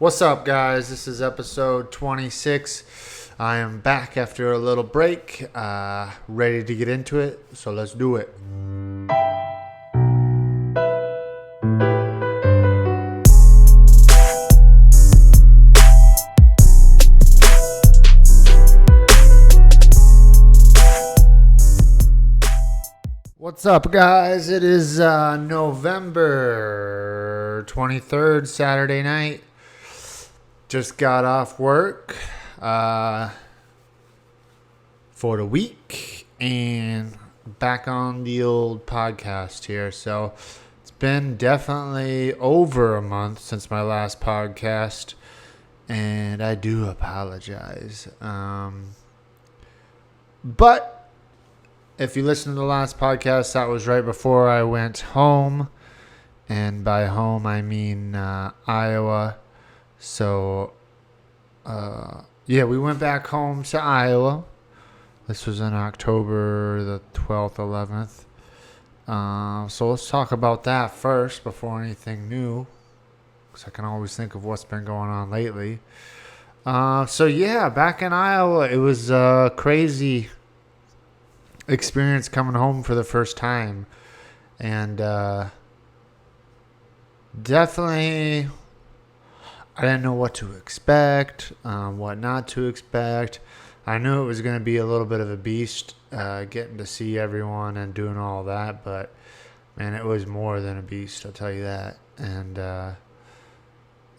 What's up, guys? This is episode 26. I am back after a little break, ready to get into it, so let's do it. What's up, guys? It is November 23rd, Saturday night. Just got off work for the week and back on the old podcast here. So it's been definitely over a month since my last podcast, and I do apologize. But if you listen to the last podcast, that was right before I went home. And by home, I mean Iowa. So, we went back home to Iowa. This was in October the 12th, 11th. So let's talk about that first before anything new, because I can always think of what's been going on lately. Back in Iowa, it was a crazy experience coming home for the first time. And definitely, I didn't know what to expect, what not to expect. I knew it was going to be a little bit of a beast, getting to see everyone and doing all that. But, man, it was more than a beast, I'll tell you that. And,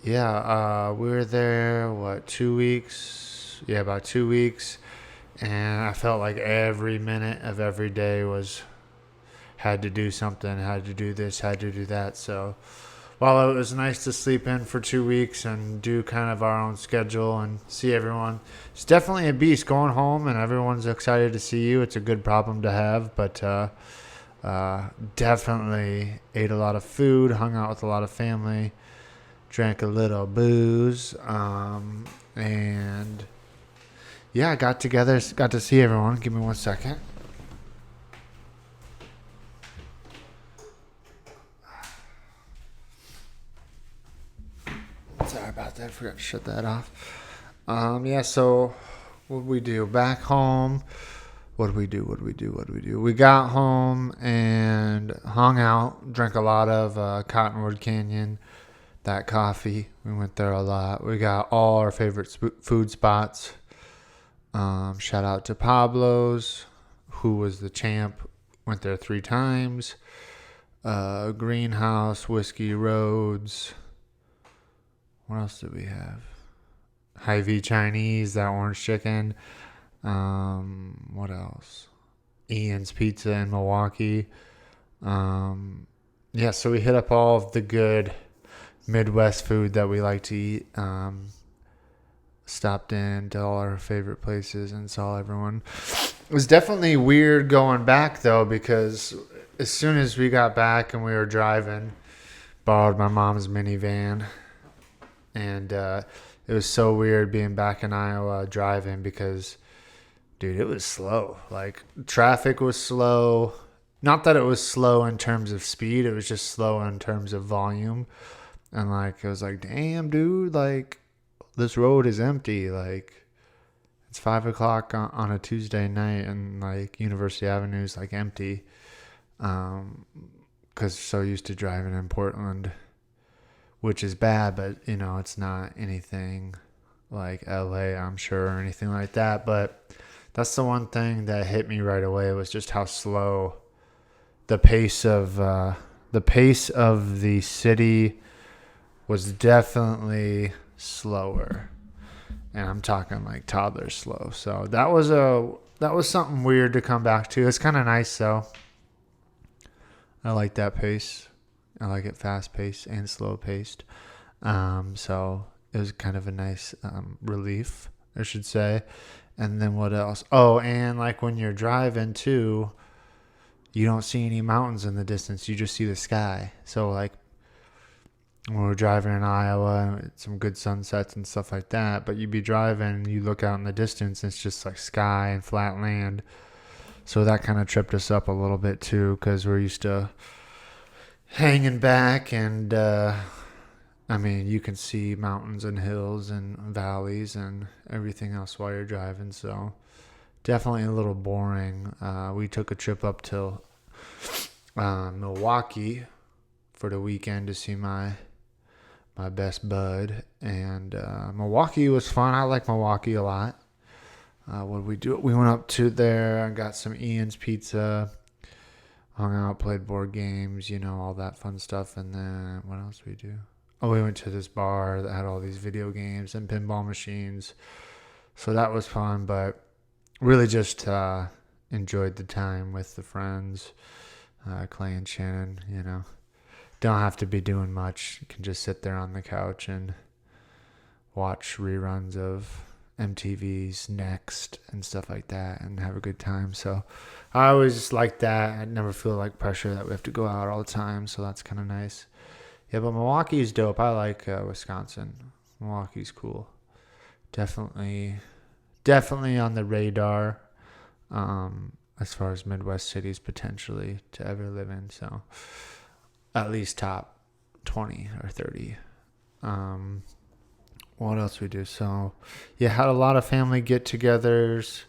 we were there, 2 weeks? Yeah, about 2 weeks. And I felt like every minute of every day had to do something, had to do this, had to do that. So while it was nice to sleep in for 2 weeks and do kind of our own schedule and see everyone, it's definitely a beast going home and everyone's excited to see you. It's a good problem to have, but definitely ate a lot of food, hung out with a lot of family, drank a little booze, and yeah, got together, got to see everyone. Give me 1 second. Sorry about that. Forgot to shut that off. So what did we do? Back home. What did we do? We got home and hung out. Drank a lot of Cottonwood Canyon. That coffee. We went there a lot. We got all our favorite food spots. Shout out to Pablo's, who was the champ. Went there 3 times. Greenhouse, Whiskey Roads. What else did we have? Hy-Vee Chinese, that orange chicken. What else? Ian's Pizza in Milwaukee. So we hit up all of the good Midwest food that we like to eat. Stopped in to all our favorite places and saw everyone. It was definitely weird going back, though, because as soon as we got back and we were driving, borrowed my mom's minivan. And it was so weird being back in Iowa driving because, dude, it was slow. Like, traffic was slow. Not that it was slow in terms of speed. It was just slow in terms of volume. And, it was like, damn, dude, this road is empty. It's 5 o'clock on a Tuesday night and, University Avenue is, empty. Because so used to driving in Portland, which is bad, but, it's not anything like LA, I'm sure, or anything like that. But that's the one thing that hit me right away was just how slow the pace of the city was definitely slower. And I'm talking toddler slow. So that was something weird to come back to. It's kind of nice, though. I like that pace. I like it fast-paced and slow-paced. So it was kind of a nice relief, I should say. And then what else? Oh, and when you're driving, too, you don't see any mountains in the distance. You just see the sky. So, when we were driving in Iowa, some good sunsets and stuff like that. But you'd be driving, and you look out in the distance, and it's just, sky and flat land. So that kind of tripped us up a little bit, too, because we're used to hanging back and I mean, you can see mountains and hills and valleys and everything else while you're driving. So definitely a little boring. We took a trip up to Milwaukee for the weekend to see my best bud, and Milwaukee was fun. I like Milwaukee a lot. What did we do? We went up to there and got some Ian's Pizza, hung out, played board games, all that fun stuff. And then what else did we do? Oh, we went to this bar that had all these video games and pinball machines. So that was fun, but really just enjoyed the time with the friends, Clay and Shannon, Don't have to be doing much. You can just sit there on the couch and watch reruns of MTV's Next and stuff like that and have a good time. So I always like that. I never feel like pressure that we have to go out all the time. So that's kind of nice. Yeah, but Milwaukee's dope. I like Wisconsin. Milwaukee's cool. Definitely on the radar as far as Midwest cities potentially to ever live in. So at least top 20 or 30. What else we do? So, yeah, had a lot of family get-togethers.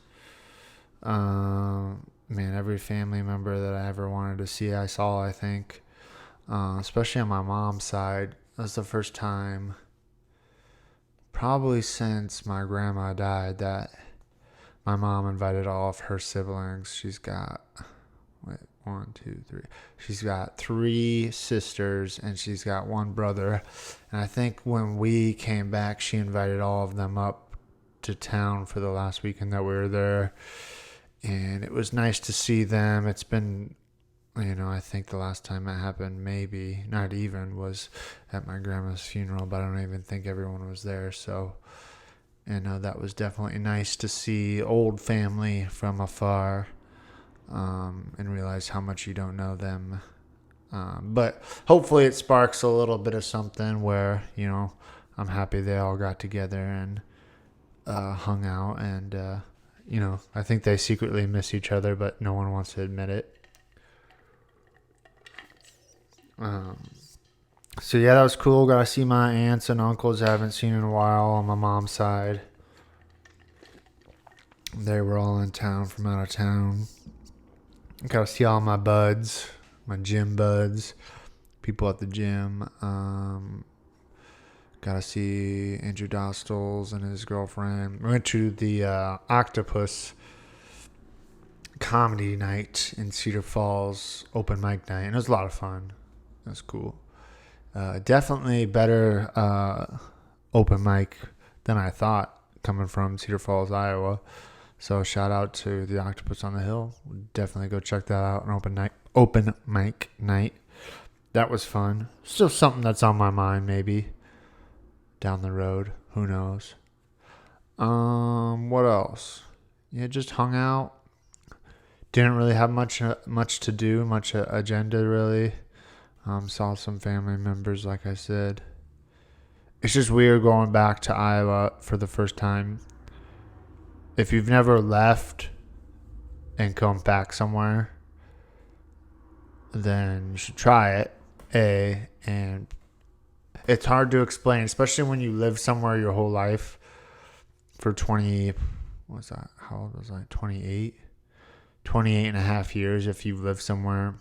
Man, every family member that I ever wanted to see, I saw, I think. Especially on my mom's side. That was the first time, probably since my grandma died, that my mom invited all of her siblings. She's got, one, two, three. She's got 3 sisters and she's got 1 brother. And I think when we came back, she invited all of them up to town for the last weekend that we were there. And it was nice to see them. It's been, I think the last time it happened, maybe not even, was at my grandma's funeral, but I don't even think everyone was there. So, that was definitely nice to see old family from afar. And realize how much you don't know them. But hopefully it sparks a little bit of something where, I'm happy they all got together and hung out. And, I think they secretly miss each other, but no one wants to admit it. So, yeah, that was cool. Got to see my aunts and uncles I haven't seen in a while on my mom's side. They were all in town from out of town. Got to see all my buds, my gym buds, people at the gym. Got to see Andrew Dostals and his girlfriend. We went to the Octopus comedy night in Cedar Falls, open mic night, and it was a lot of fun. It was cool. Definitely better open mic than I thought coming from Cedar Falls, Iowa. So shout out to the Octopus on the Hill. Definitely go check that out. An open mic night. That was fun. Still something that's on my mind maybe down the road. Who knows? What else? Yeah, just hung out. Didn't really have much to do, much agenda really. Saw some family members, like I said. It's just weird going back to Iowa for the first time. If you've never left and come back somewhere, then you should try it. And it's hard to explain, especially when you live somewhere your whole life for 20, what's that? How old was I? 28 and a half years. If you live somewhere,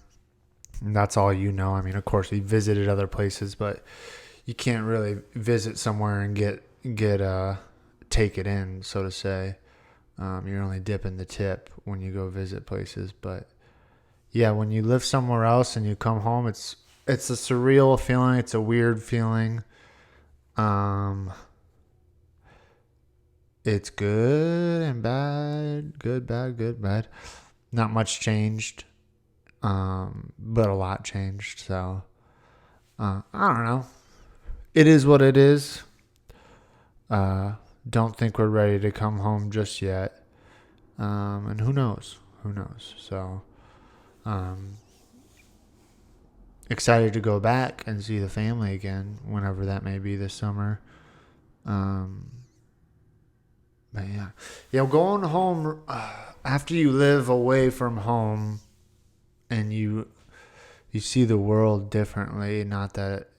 and that's all you know. I mean, of course, we visited other places, but you can't really visit somewhere and take it in, so to say. You're only dipping the tip when you go visit places. But yeah, when you live somewhere else and you come home, it's a surreal feeling. It's a weird feeling. It's good and bad. Good, bad, good, bad. Not much changed. But a lot changed. So, I don't know. It is what it is. Don't think we're ready to come home just yet. And who knows? So, excited to go back and see the family again, whenever that may be this summer. But yeah, going home after you live away from home and you see the world differently. Not that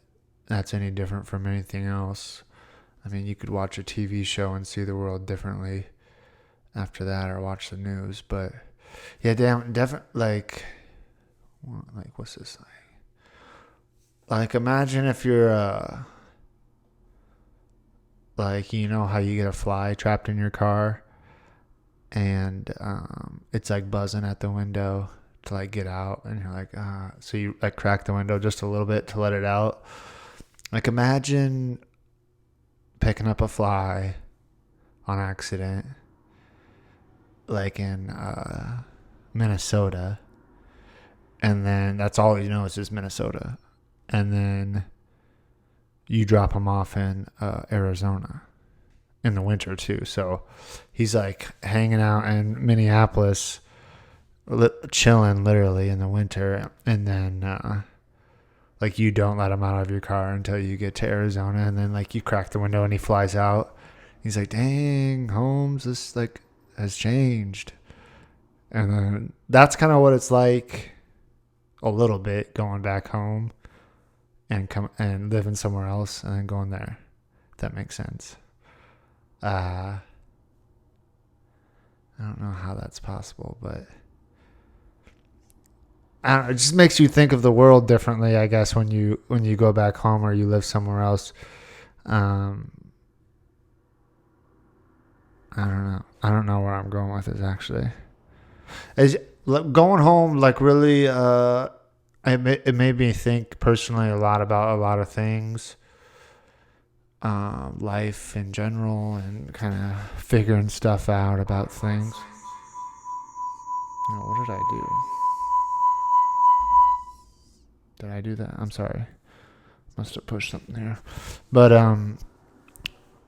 that's any different from anything else. I mean, you could watch a TV show and see the world differently after that, or watch the news. But yeah, damn, definitely like what's this like? Imagine if you're like, you know how you get a fly trapped in your car, and it's like buzzing at the window to like get out, and you're like, so you like crack the window just a little bit to let it out. Like, imagine picking up a fly on accident, like in Minnesota, and then that's all you know is just Minnesota, and then you drop him off in Arizona in the winter too. So he's like hanging out in Minneapolis, chilling literally in the winter, and then like you don't let him out of your car until you get to Arizona, and then like you crack the window and he flies out. He's like, "Dang, Holmes, this like has changed." And then that's kind of what it's like a little bit, going back home and come and living somewhere else and then going there. If that makes sense. I don't know how that's possible, but I don't know, it just makes you think of the world differently, I guess, when you go back home or you live somewhere else. I don't know. I don't know where I'm going with this actually. Is going home like really? It made me think personally a lot about a lot of things, life in general, and kind of figuring stuff out about things. What did I do? Did I do that? I'm sorry. Must have pushed something there. But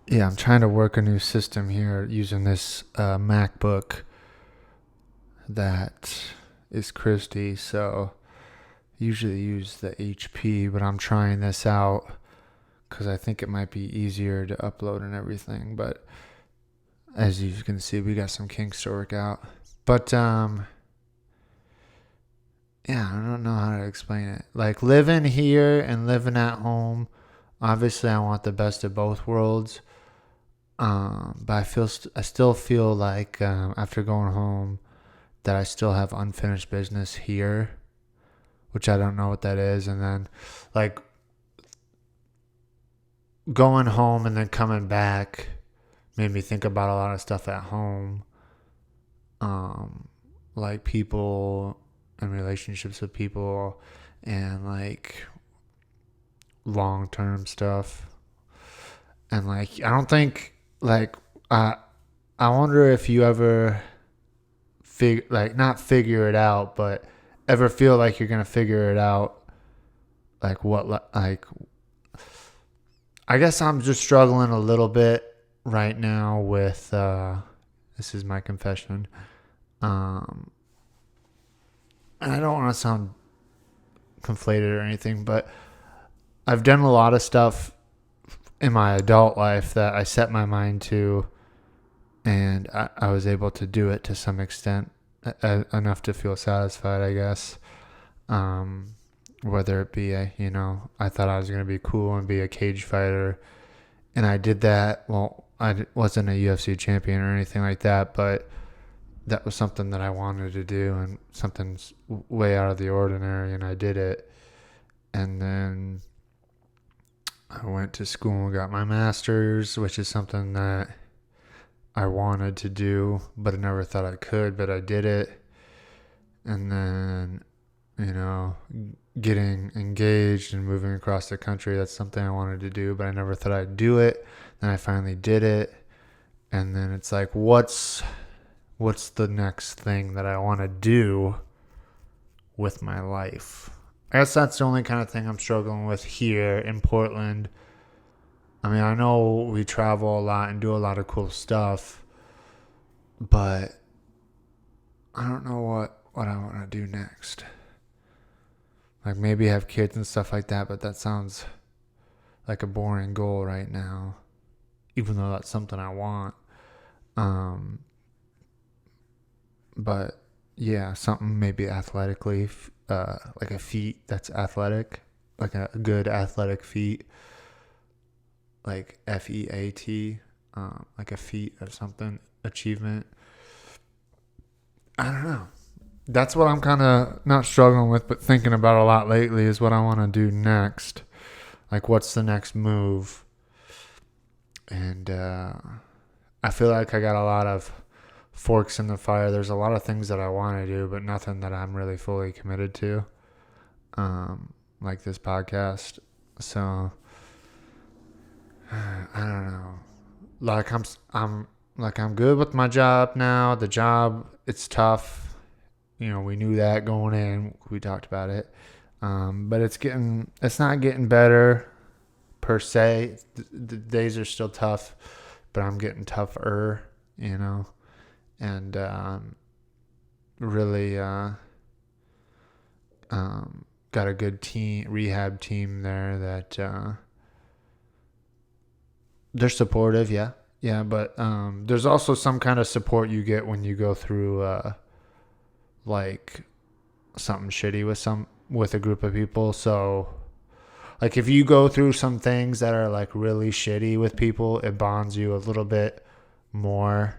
yeah, I'm trying to work a new system here using this MacBook that is Christie. So usually use the HP, but I'm trying this out because I think it might be easier to upload and everything. But as you can see, we got some kinks to work out. But yeah, I don't know how to explain it. Like living here and living at home, obviously I want the best of both worlds. But I still feel like after going home that I still have unfinished business here, which I don't know what that is. And then like going home and then coming back made me think about a lot of stuff at home, like people and relationships with people, and like long-term stuff. And like I don't think like I wonder if you ever not figure it out, but ever feel like you're gonna figure it out, like what, like I guess I'm just struggling a little bit right now with this is my confession, and I don't want to sound conflated or anything, but I've done a lot of stuff in my adult life that I set my mind to, and I was able to do it to some extent, enough to feel satisfied, I guess. Whether it be I thought I was going to be cool and be a cage fighter, and I did that. Well, I wasn't a UFC champion or anything like that, but that was something that I wanted to do, and something's way out of the ordinary, and I did it. And then I went to school and got my master's, which is something that I wanted to do, but I never thought I could, but I did it. And then, getting engaged and moving across the country, that's something I wanted to do, but I never thought I'd do it. Then I finally did it. And then it's like, what's the next thing that I want to do with my life? I guess that's the only kind of thing I'm struggling with here in Portland. I mean, I know we travel a lot and do a lot of cool stuff, but I don't know what I want to do next. Like maybe have kids and stuff like that, but that sounds like a boring goal right now, even though that's something I want. But yeah, something maybe athletically, like a feat that's athletic. like a good athletic feat, like FEAT, like a feat of something, achievement. I don't know. That's what I'm kind of not struggling with, but thinking about a lot lately is what I want to do next. Like, what's the next move? And I feel like I got a lot of forks in the fire. There's a lot of things that I want to do, but nothing that I'm really fully committed to, like this podcast. So I don't know. Like I'm good with my job now. The job, it's tough. We knew that going in. We talked about it. But it's not getting better per se. The days are still tough, but I'm getting tougher, and really got a good rehab team there that they're supportive. Yeah, but there's also some kind of support you get when you go through like something shitty with a group of people. So like if you go through some things that are like really shitty with people, it bonds you a little bit more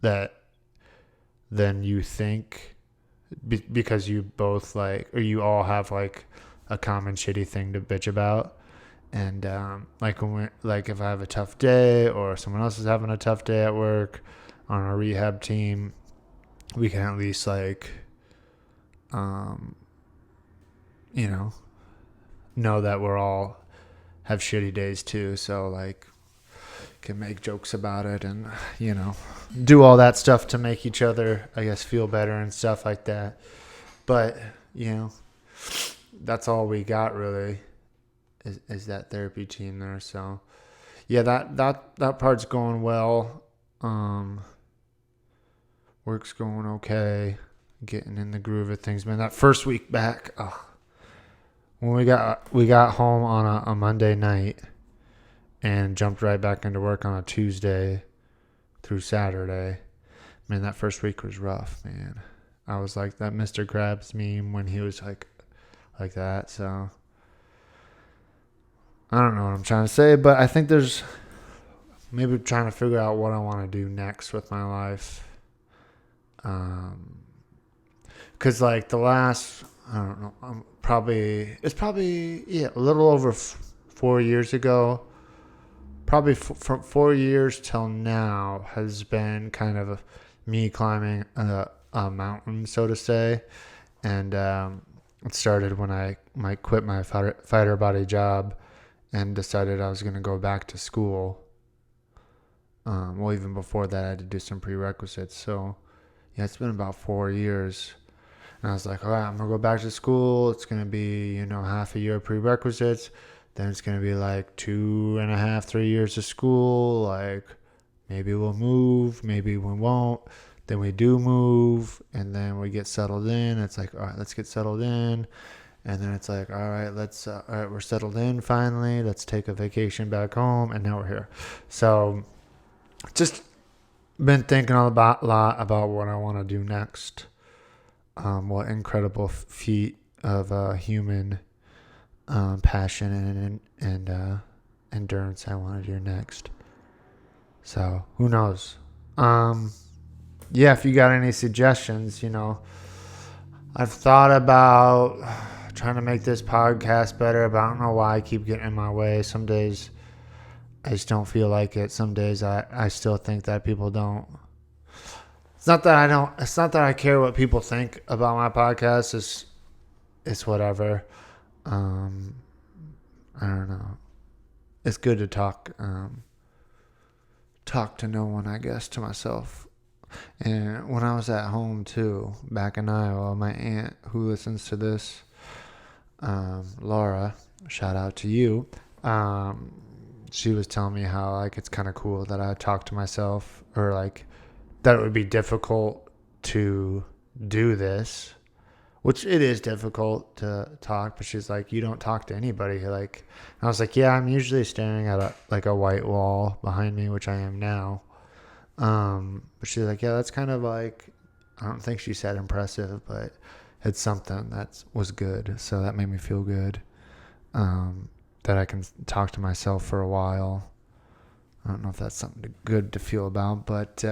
than you think, because you both or you all have like a common shitty thing to bitch about. And like if I have a tough day or someone else is having a tough day at work on our rehab team, we can at least know that we're all have shitty days too. So like can make jokes about it and, do all that stuff to make each other, I guess, feel better and stuff like that. But, that's all we got really is that therapy team there. So yeah, that part's going well. Work's going okay. Getting in the groove of things, man. That first week back, when we got home on a Monday night and jumped right back into work on a Tuesday through Saturday. Man, that first week was rough, man. I was like that Mr. Krabs meme when he was like that. So I don't know what I'm trying to say, but I think there's maybe trying to figure out what I want to do next with my life. Cause like the last, I don't know, it's probably a little over 4 years ago. Probably from 4 years till now has been kind of me climbing a mountain, so to say. And it started when I quit my fighter body job and decided I was going to go back to school. Well, even before that, I had to do some prerequisites. So, yeah, it's been about 4 years. And I was like, all right, I'm going to go back to school. It's going to be, half a year of prerequisites. Then it's going to be like 2.5, 3 years of school. Like maybe we'll move, maybe we won't. Then we do move and then we get settled in. It's like, all right, let's get settled in. And then it's like, all right, all right, we're settled in finally. Let's take a vacation back home. And now we're here. So just been thinking a lot about what I want to do next. What incredible feat of human passion and endurance I want to do next. So who knows? Yeah, if you got any suggestions, I've thought about trying to make this podcast better, but I don't know why I keep getting in my way. Some days I just don't feel like it. Some days I still think that people don't. It's not that I care what people think about my podcast. It's whatever. I don't know. It's good to talk to no one, I guess, to myself. And when I was at home too, back in Iowa, my aunt who listens to this, Laura, shout out to you. She was telling me how like it's kind of cool that I talk to myself, or like that it would be difficult to do this. Which it is difficult to talk, but she's like, you don't talk to anybody. Like, and I was like, yeah, I'm usually staring at a white wall behind me, which I am now. But she's like, yeah, that's kind of like, I don't think she said impressive, but it's something that was good. So that made me feel good. that I can talk to myself for a while. I don't know if that's something good to feel about, but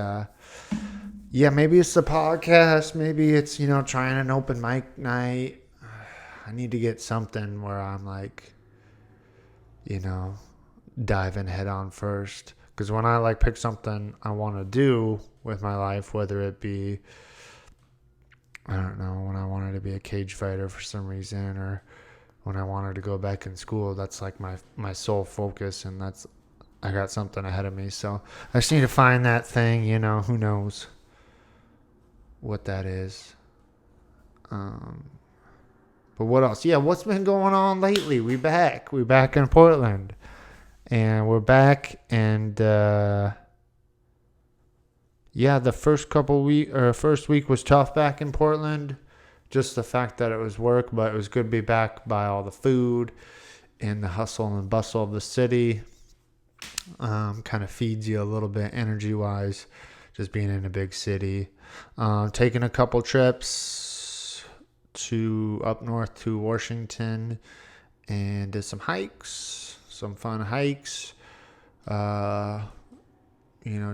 yeah, maybe it's the podcast. Maybe it's, trying an open mic night. I need to get something where I'm like, diving head on first. Because when I pick something I want to do with my life, whether it be, I don't know, when I wanted to be a cage fighter for some reason, or when I wanted to go back in school, that's like my sole focus, and I got something ahead of me. So I just need to find that thing, who knows what that is. But what else? Yeah, what's been going on lately? We're back in Portland, and we're back, and yeah, the first week was tough back in Portland. Just the fact that it was work, but it was good to be back by all the food and the hustle and bustle of the city. Kind of feeds you a little bit energy wise, just being in a big city. Taking a couple trips to up north to Washington and did some fun hikes.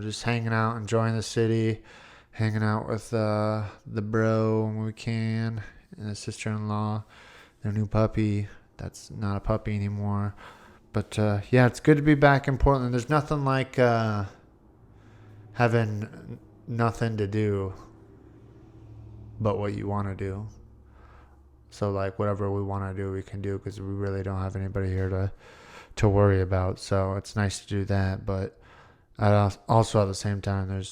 Just hanging out, enjoying the city, hanging out with the bro when we can, and his sister-in-law, their new puppy. That's not a puppy anymore. But yeah, it's good to be back in Portland. There's nothing like having nothing to do but what you want to do. So whatever we want to do, we can do, because we really don't have anybody here to worry about. So it's nice to do that. But also at the same time,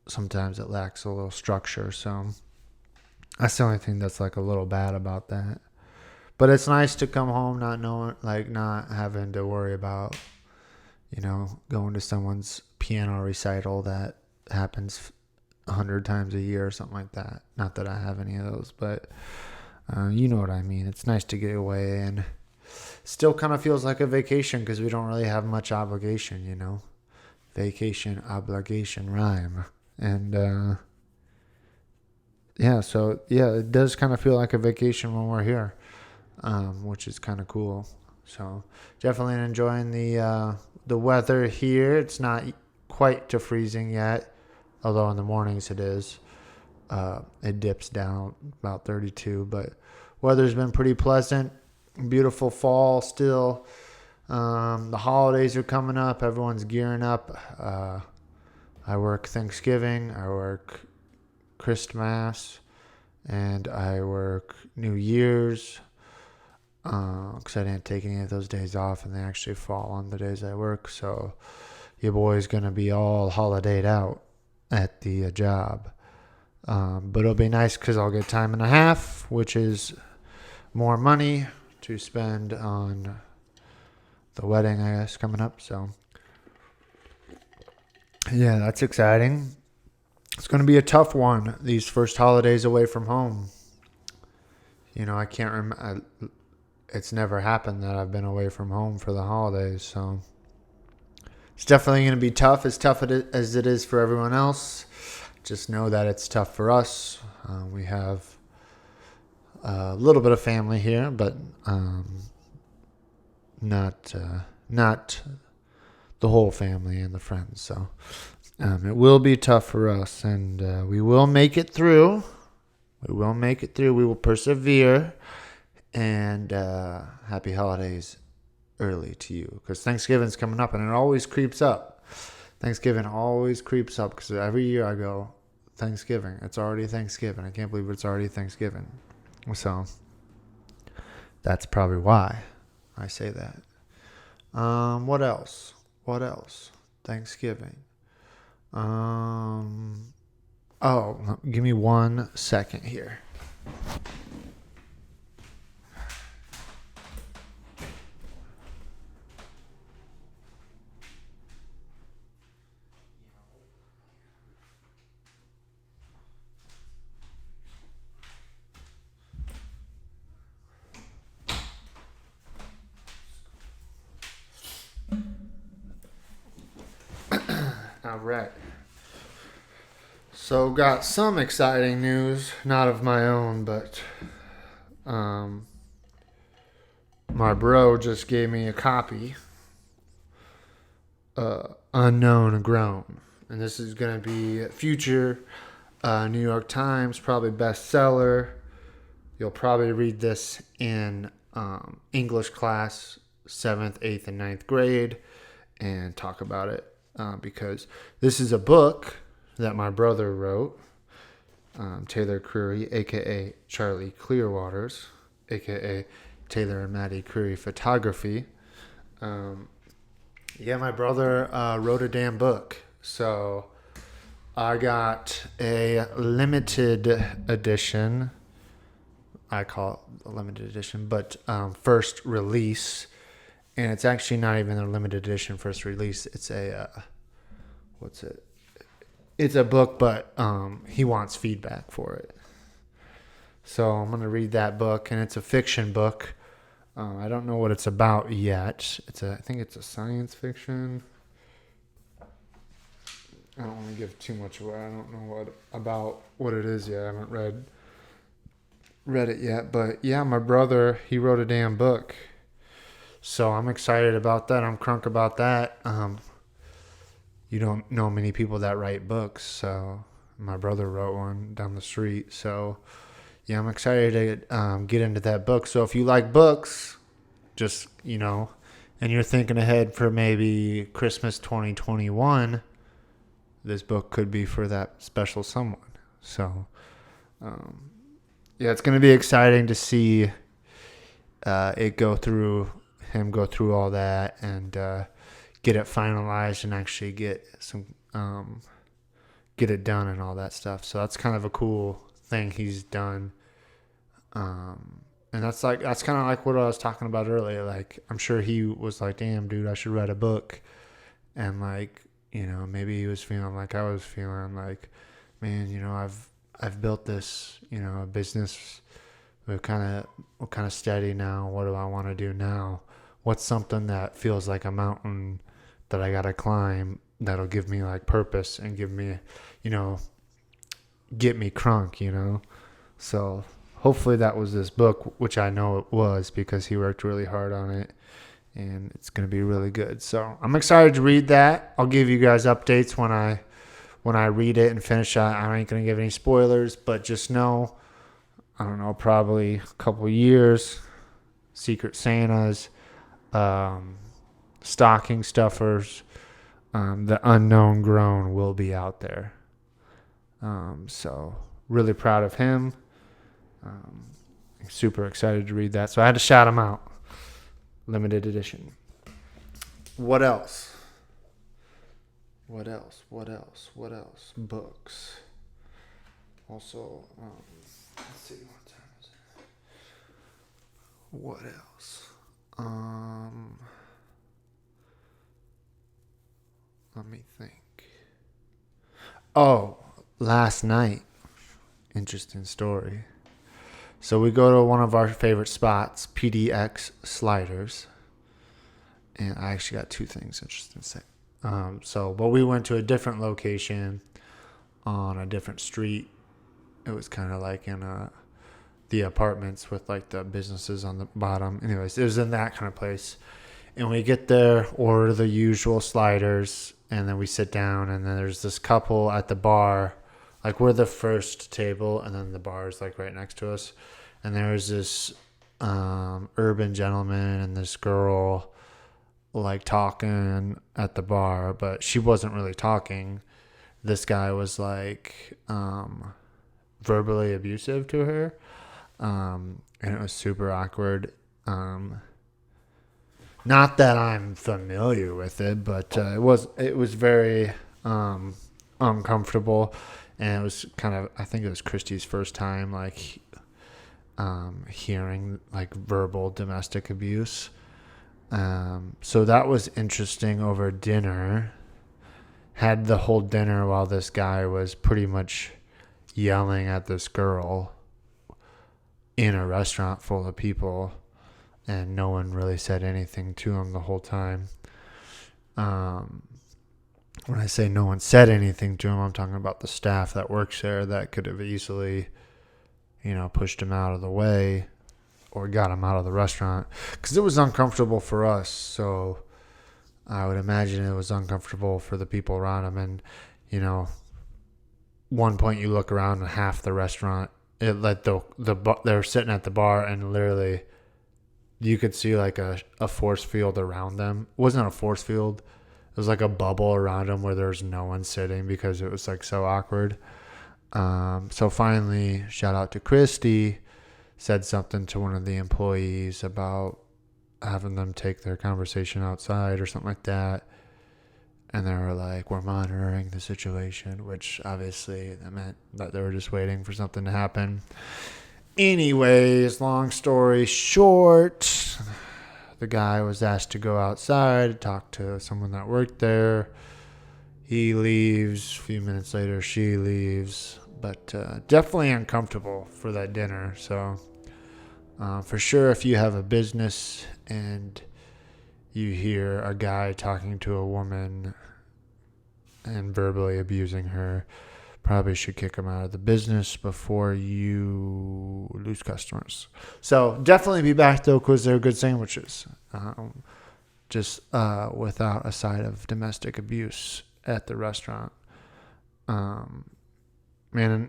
sometimes it lacks a little structure. So that's the only thing that's a little bad about that. But it's nice to come home not having to worry about, going to someone's piano recital that happens 100 times a year or something like that. Not that I have any of those, but you know what I mean. It's nice to get away, and still kind of feels like a vacation because we don't really have much obligation, Vacation, obligation, rhyme. And yeah, so yeah, it does kind of feel like a vacation when we're here. Which is kind of cool. So definitely enjoying the weather here. It's not quite to freezing yet, although in the mornings it is. It dips down about 32, but weather's been pretty pleasant. Beautiful fall still. The holidays are coming up. Everyone's gearing up. I work Thanksgiving. I work Christmas, and I work New Year's. Because I didn't take any of those days off, and they actually fall on the days I work. So your boy's going to be all holidayed out at the job. But it'll be nice because I'll get time and a half, which is more money to spend on the wedding, I guess, coming up. So yeah, that's exciting. It's going to be a tough one, these first holidays away from home. I can't remember. It's never happened that I've been away from home for the holidays, so it's definitely going to be tough, as tough as it is for everyone else. Just know that it's tough for us. We have a little bit of family here, but not the whole family and the friends. So it will be tough for us, and we will make it through. We will persevere. And happy holidays early to you, because Thanksgiving's coming up, and it always creeps up. Thanksgiving always creeps up, because every year I go, Thanksgiving. It's already Thanksgiving. I can't believe it's already Thanksgiving. So that's probably why I say that. What else? Thanksgiving. Give me 1 second here. All right. So got some exciting news, not of my own, but my bro just gave me a copy, Unknown Grown. And this is going to be future New York Times, probably bestseller. You'll probably read this in English class, 7th, 8th, and 9th grade, and talk about it because this is a book that my brother wrote, Taylor Creary, a.k.a. Charlie Clearwaters, a.k.a. Taylor and Maddie Creary Photography. My brother wrote a damn book. So I got a limited edition. I call it a limited edition, but first release. And it's actually not even a limited edition first release. It's a, what's it? It's a book, but he wants feedback for it. So I'm going to read that book, and it's a fiction book. I don't know what it's about yet. I think it's a science fiction. I don't want to give too much away. I don't know what it is yet. I haven't read it yet. But yeah, my brother, he wrote a damn book. So I'm excited about that. I'm crunk about that. You don't know many people that write books. So my brother wrote one down the street. So yeah, I'm excited to get into that book. So if you like books, just, and you're thinking ahead for maybe Christmas 2021, this book could be for that special someone. So, it's going to be exciting to see him go through all that and get it finalized and actually get it done and all that stuff. So that's kind of a cool thing he's done. And that's kind of like what I was talking about earlier. Like, I'm sure he was like, damn, dude, I should write a book. And like, maybe he was feeling like I was feeling like, man, I've built this, business. We're kind of steady now. What do I want to do now? What's something that feels like a mountain that I got to climb that'll give me like purpose and give me, get me crunk, So hopefully that was this book, which I know it was because he worked really hard on it. And it's going to be really good. So I'm excited to read that. I'll give you guys updates when I read it and finish it. I ain't going to give any spoilers, but just know, I don't know, probably a couple years, Secret Santas, stocking stuffers, the Unknown Grown will be out there. So really proud of him. Super excited to read that. So I had to shout him out. Limited edition. What else? Books. Also, let's see, what time is it? What else? Let me think. Oh, last night. Interesting story. So we go to one of our favorite spots, PDX Sliders. And I actually got two things interesting to say. But we went to a different location on a different street. It was kind of like in the apartments with like the businesses on the bottom. Anyways, it was in that kind of place. And we get there, order the usual sliders, and then we sit down, and then there's this couple at the bar. Like, we're the first table, and then the bar is like right next to us. And there's this urban gentleman and this girl like talking at the bar, but she wasn't really talking. This guy was like verbally abusive to her, and it was super awkward. Not that I'm familiar with it, but it was very uncomfortable, and it was kind of, I think it was Christy's first time like hearing like verbal domestic abuse. So that was interesting over dinner. Had the whole dinner while this guy was pretty much yelling at this girl in a restaurant full of people, and no one really said anything to him the whole time. When I say no one said anything to him, I'm talking about the staff that works there that could have easily, pushed him out of the way. or got him out of the restaurant because it was uncomfortable for us. So I would imagine it was uncomfortable for the people around him. And, one point you look around and half the restaurant, it let they were sitting at the bar and literally you could see like a force field around them. It wasn't a force field. It was like a bubble around them where there was no one sitting because it was like so awkward. So finally, shout out to Christy, said something to one of the employees about having them take their conversation outside or something like that. And they were like, we're monitoring the situation, which obviously that meant that they were just waiting for something to happen. Anyways, long story short, the guy was asked to go outside to talk to someone that worked there. He leaves. A few minutes later, she leaves. But definitely uncomfortable for that dinner. So for sure, if you have a business and you hear a guy talking to a woman and verbally abusing her, probably should kick him out of the business before you lose customers. So definitely be back though, because they're good sandwiches. Just without a side of domestic abuse at the restaurant. Man,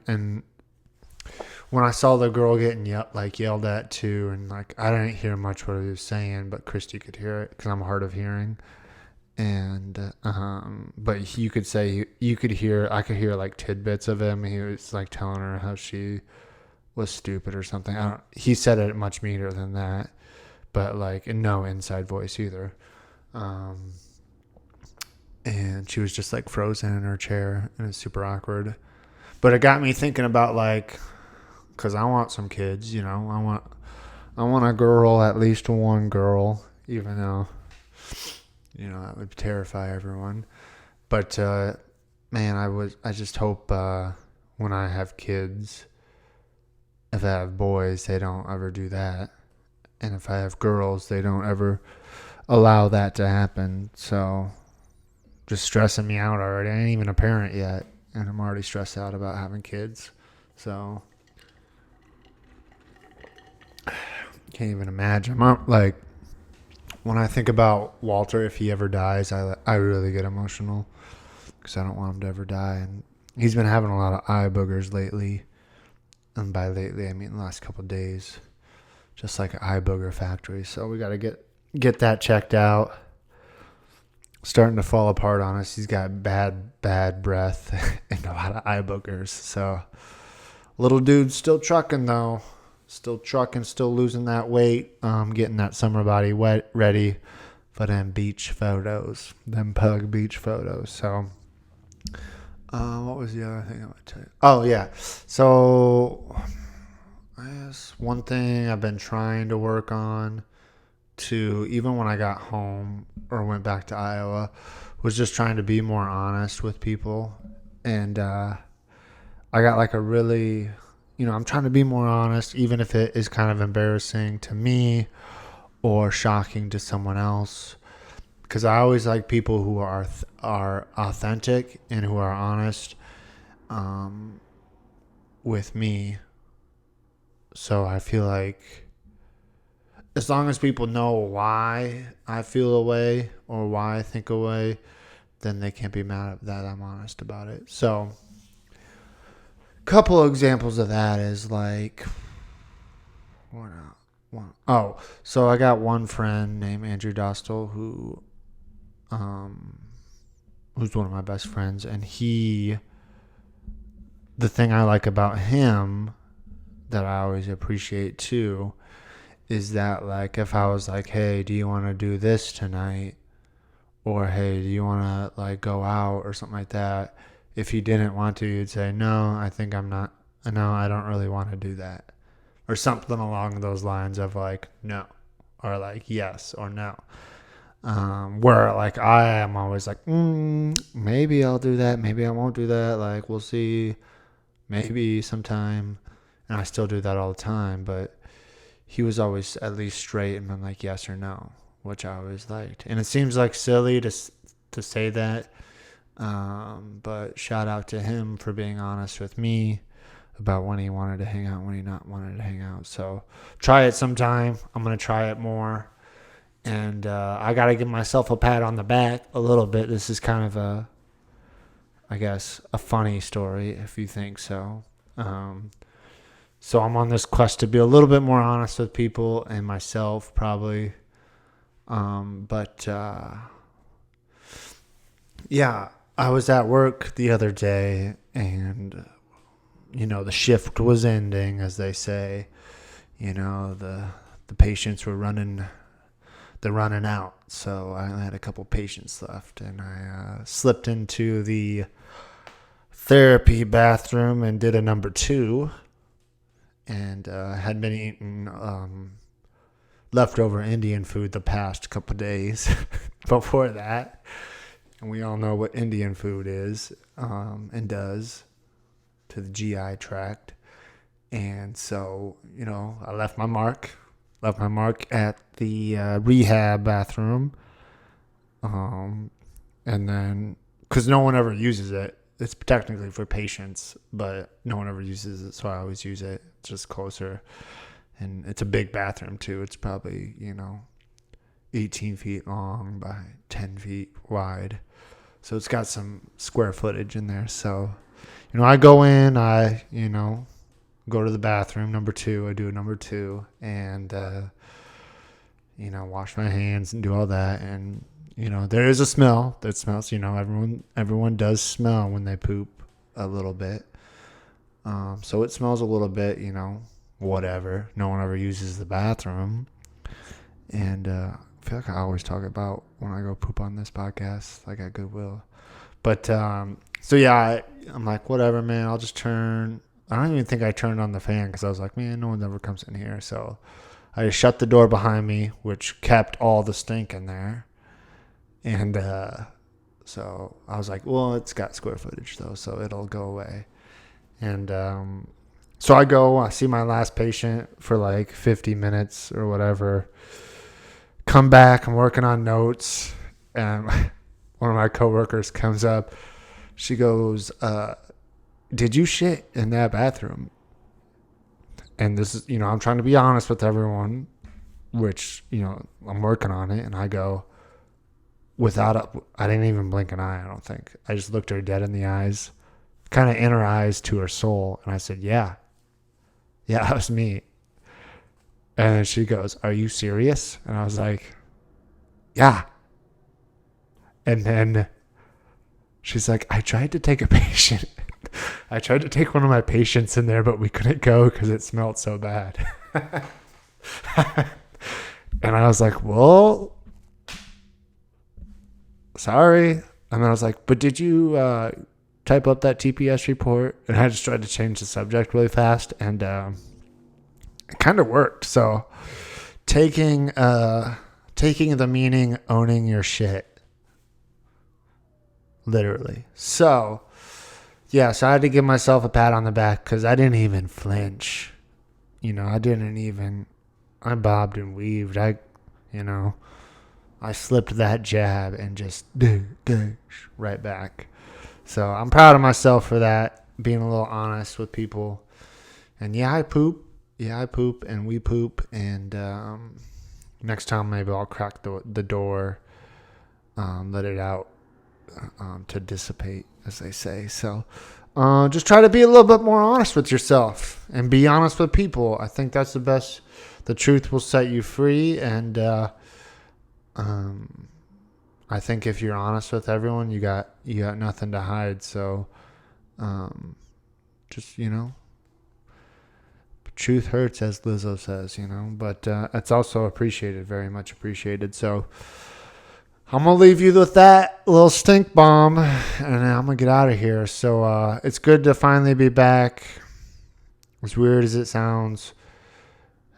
and when I saw the girl getting yelled at too, and like I didn't hear much what he was saying, but Christy could hear it because I'm hard of hearing. And but you could say I could hear like tidbits of him. He was like telling her how she was stupid or something. He said it much meaner than that, but like in no inside voice either. And she was just like frozen in her chair, and it's super awkward. But it got me thinking about like, cause I want some kids, I want a girl, at least one girl, even though, that would terrify everyone. But, man, I just hope, when I have kids, if I have boys, they don't ever do that. And if I have girls, they don't ever allow that to happen. So just stressing me out already. I ain't even a parent yet, and I'm already stressed out about having kids. So can't even imagine. Like when I think about Walter, if he ever dies, I really get emotional because I don't want him to ever die. And he's been having a lot of eye boogers lately. And by lately, I mean the last couple of days. Just like an eye booger factory. So we got to get that checked out. Starting to fall apart on us. He's got bad breath and a lot of eye boogers. So little dude's still trucking though. Still trucking, still losing that weight. Getting that summer body ready for them beach photos. Them pug beach photos. So what was the other thing I would tell you? Oh yeah. So I guess one thing I've been trying to work on to, even when I got home or went back to Iowa, was just trying to be more honest with people. And I got like a really, I'm trying to be more honest, even if it is kind of embarrassing to me or shocking to someone else. Because I always like people who are authentic and who are honest with me. So I feel like as long as people know why I feel a way or why I think a way, then they can't be mad at that I'm honest about it. So a couple of examples of that is like, so I got one friend named Andrew Dostal who's one of my best friends, and the thing I like about him that I always appreciate too is that like if I was like, hey, do you want to do this tonight? Or hey, do you want to like go out or something like that? If he didn't want to, you'd say, no, I don't really want to do that. Or something along those lines of like, no. Or like, yes or no. Where like I am always like, maybe I'll do that. Maybe I won't do that. Like, we'll see. Maybe sometime. And I still do that all the time. But he was always at least straight and been like, yes or no, which I always liked. And it seems like silly to say that. But shout out to him for being honest with me. about when he wanted to hang out, when he not wanted to hang out. So try it sometime. I'm going to try it more. And I got to give myself a pat on the back a little bit. This is kind of I guess, a funny story if you think so. So I'm on this quest to be a little bit more honest with people and myself probably. Yeah, I was at work the other day and, the shift was ending, as they say. The patients were running out. So I only had a couple patients left, and I slipped into the therapy bathroom and did a number 2, and had been eating leftover Indian food the past couple days before that. And we all know what Indian food is and does to the GI tract. And so, I left my mark at the rehab bathroom. And then, because no one ever uses it, it's technically for patients, but no one ever uses it, so I always use it. It's just closer. And it's a big bathroom, too. It's probably, 18 feet long by 10 feet wide. So it's got some square footage in there. So, I go in, I, go to the bathroom, number 2. I do a number 2 and, wash my hands and do all that. And, there is a smell that smells, everyone does smell when they poop a little bit. So it smells a little bit, whatever. No one ever uses the bathroom. And I feel like I always talk about when I go poop on this podcast, like at Goodwill. But so yeah, I'm like, whatever, man. I'll just turn. I don't even think I turned on the fan because I was like, man, no one ever comes in here. So I just shut the door behind me, which kept all the stink in there. And so I was like, well, it's got square footage though, so it'll go away. And so I see my last patient for like 50 minutes or whatever. Come back, I'm working on notes, and one of my coworkers comes up. She goes, did you shit in that bathroom? And this is, I'm trying to be honest with everyone, which, I'm working on it. And I go, I didn't even blink an eye, I don't think. I just looked her dead in the eyes, kind of in her eyes to her soul. And I said, yeah, that was me. And then she goes, are you serious? And I was like, yeah. And then she's like, I tried to take a patient. I tried to take one of my patients in there, but we couldn't go because it smelled so bad. And I was like, well, sorry. And then I was like, but did you type up that TPS report? And I just tried to change the subject really fast, and it kind of worked. So taking the meaning, owning your shit, literally. So yeah, so I had to give myself a pat on the back because I didn't even flinch. I bobbed and weaved. I slipped that jab and just right back. So I'm proud of myself for that, being a little honest with people. And yeah, I poop. And we poop. And next time maybe I'll crack the door, let it out to dissipate, as they say. So just try to be a little bit more honest with yourself and be honest with people. I think that's the best. The truth will set you free. And I think if you're honest with everyone, you got nothing to hide. So just, truth hurts, as Lizzo says, but it's also appreciated, very much appreciated. So I'm going to leave you with that little stink bomb, and I'm going to get out of here. So it's good to finally be back. As weird as it sounds,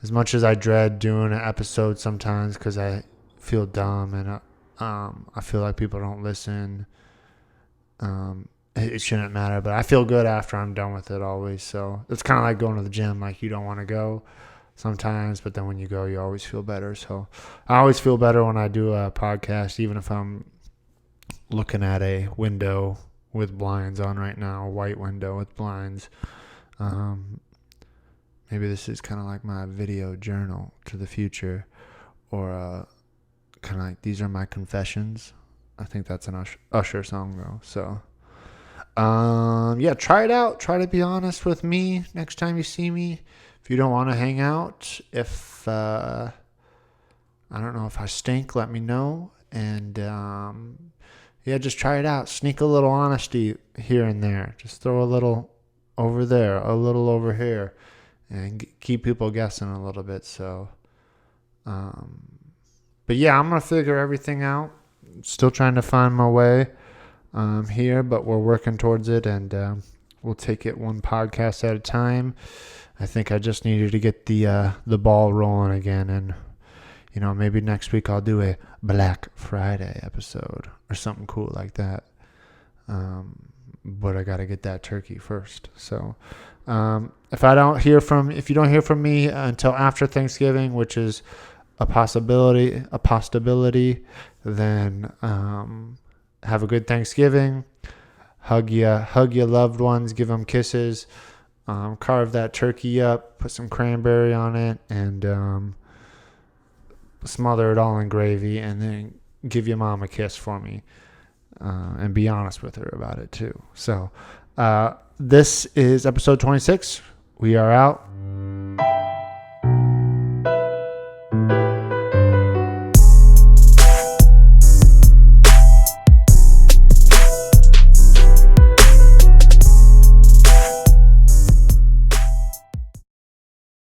as much as I dread doing an episode sometimes because I feel dumb and I feel like people don't listen. It shouldn't matter, but I feel good after I'm done with it always. So it's kind of like going to the gym. Like, you don't want to go sometimes, but then when you go, you always feel better. So I always feel better when I do a podcast, even if I'm looking at a window with blinds on right now, a white window with blinds. Maybe this is kind of like my video journal to the future, or kind of like these are my confessions. I think that's an Usher song though. So, yeah, try it out. Try to be honest with me next time you see me. If you don't want to hang out, if I don't know if I stink, let me know. And yeah, just try it out. Sneak a little honesty here and there. Just throw a little over there, a little over here, and keep people guessing a little bit. So, but yeah, I'm gonna figure everything out. Still trying to find my way here, but we're working towards it, and we'll take it one podcast at a time. I think I just needed to get the ball rolling again, and maybe next week I'll do a Black Friday episode or something cool like that. But I got to get that turkey first. So if you don't hear from me until after Thanksgiving, which is a possibility, then have a good Thanksgiving. Hug your loved ones, give them kisses. Carve that turkey up, put some cranberry on it, and smother it all in gravy, and then give your mom a kiss for me, and be honest with her about it too. So this is episode 26. We are out.